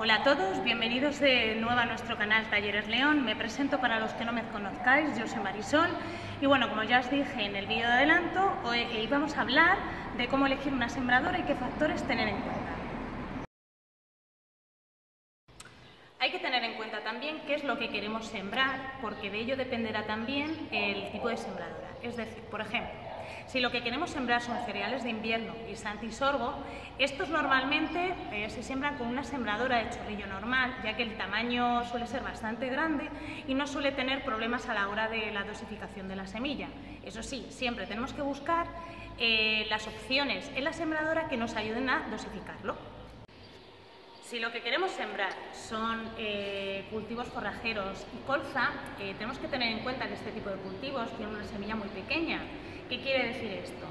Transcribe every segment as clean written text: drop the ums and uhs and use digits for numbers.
Hola a todos, bienvenidos de nuevo a nuestro canal Talleres León. Me presento para los que no me conozcáis, yo soy Marisol y bueno, como ya os dije en el vídeo de adelanto, hoy vamos a hablar de cómo elegir una sembradora y qué factores tener en cuenta. Hay que tener en cuenta también qué es lo que queremos sembrar, porque de ello dependerá también el tipo de sembradora. Es decir, por ejemplo, si lo que queremos sembrar son cereales de invierno, guisante y sorgo, estos normalmente se siembran con una sembradora de chorrillo normal, ya que el tamaño suele ser bastante grande y no suele tener problemas a la hora de la dosificación de la semilla. Eso sí, siempre tenemos que buscar las opciones en la sembradora que nos ayuden a dosificarlo. Si lo que queremos sembrar son cultivos forrajeros y colza, tenemos que tener en cuenta que este tipo de cultivos tienen una semilla muy pequeña. ¿Qué quiere decir esto?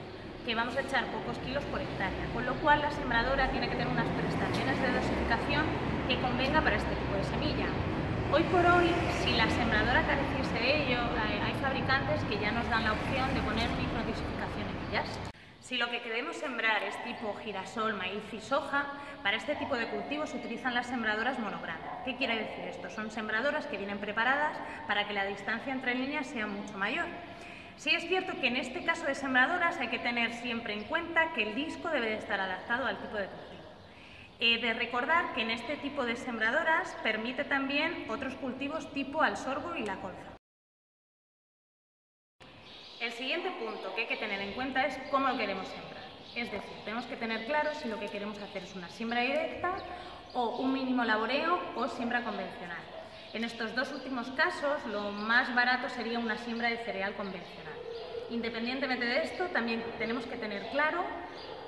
Que vamos a echar pocos kilos por hectárea, con lo cual la sembradora tiene que tener unas prestaciones de dosificación que convenga para este tipo de semilla. Hoy por hoy, si la sembradora careciese de ello, hay fabricantes que ya nos dan la opción de poner microdosificación en ellas. Si lo que queremos sembrar es tipo girasol, maíz y soja, para este tipo de cultivos se utilizan las sembradoras monograma. ¿Qué quiere decir esto? Son sembradoras que vienen preparadas para que la distancia entre líneas sea mucho mayor. Sí es cierto que en este caso de sembradoras hay que tener siempre en cuenta que el disco debe de estar adaptado al tipo de cultivo. De recordar que en este tipo de sembradoras permite también otros cultivos tipo al sorgo y la colza. El siguiente punto que hay que tener en cuenta es cómo lo queremos sembrar. Es decir, tenemos que tener claro si lo que queremos hacer es una siembra directa o un mínimo laboreo o siembra convencional. En estos dos últimos casos, lo más barato sería una siembra de cereal convencional. Independientemente de esto, también tenemos que tener claro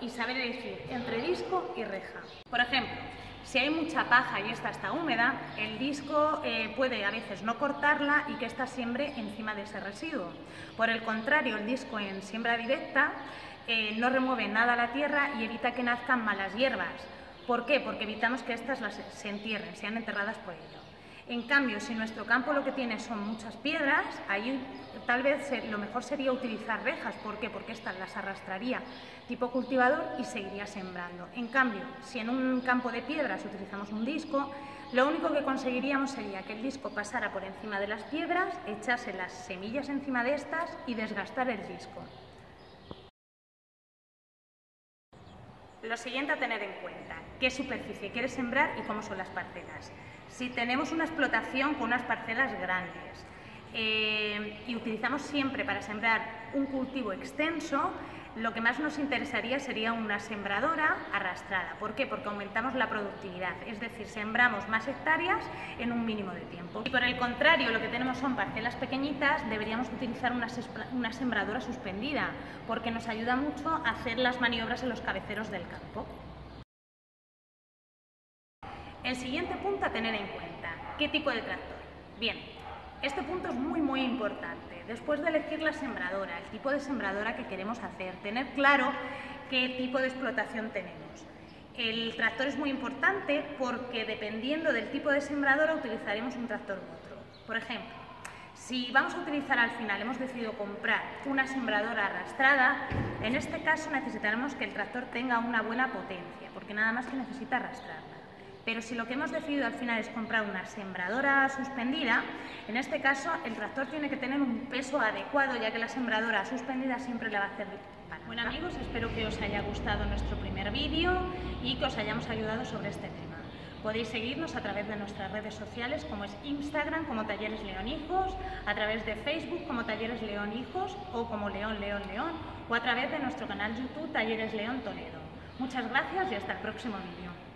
y saber elegir entre disco y reja. Por ejemplo, si hay mucha paja y esta está húmeda, el disco puede a veces no cortarla y que esta siembre encima de ese residuo. Por el contrario, el disco en siembra directa no remueve nada a la tierra y evita que nazcan malas hierbas. ¿Por qué? Porque evitamos que estas se entierren, sean enterradas por ello. En cambio, si nuestro campo lo que tiene son muchas piedras, ahí tal vez lo mejor sería utilizar rejas. ¿Por qué? Porque estas las arrastraría tipo cultivador y seguiría sembrando. En cambio, si en un campo de piedras utilizamos un disco, lo único que conseguiríamos sería que el disco pasara por encima de las piedras, echase las semillas encima de estas y desgastar el disco. Lo siguiente a tener en cuenta, qué superficie quieres sembrar y cómo son las parcelas. Si tenemos una explotación con unas parcelas grandes y utilizamos siempre para sembrar un cultivo extenso, lo que más nos interesaría sería una sembradora arrastrada. ¿Por qué? Porque aumentamos la productividad, es decir, sembramos más hectáreas en un mínimo de tiempo. Y por el contrario, lo que tenemos son parcelas pequeñitas, deberíamos utilizar una sembradora suspendida, porque nos ayuda mucho a hacer las maniobras en los cabeceros del campo. El siguiente punto a tener en cuenta, ¿qué tipo de tractor? Bien, este punto es muy importante. Después de elegir la sembradora, el tipo de sembradora que queremos hacer, tener claro qué tipo de explotación tenemos. El tractor es muy importante porque dependiendo del tipo de sembradora utilizaremos un tractor u otro. Por ejemplo, si vamos a utilizar al final, hemos decidido comprar una sembradora arrastrada, en este caso necesitaremos que el tractor tenga una buena potencia, porque nada más que necesita arrastrarla. Pero si lo que hemos decidido al final es comprar una sembradora suspendida, en este caso el tractor tiene que tener un peso adecuado, ya que la sembradora suspendida siempre le va a hacer palanca. Bueno amigos, espero que os haya gustado nuestro primer vídeo y que os hayamos ayudado sobre este tema. Podéis seguirnos a través de nuestras redes sociales, como es Instagram, como Talleres León Hijos, a través de Facebook, como Talleres León Hijos, o como León León León, o a través de nuestro canal YouTube, Talleres León Toledo. Muchas gracias y hasta el próximo vídeo.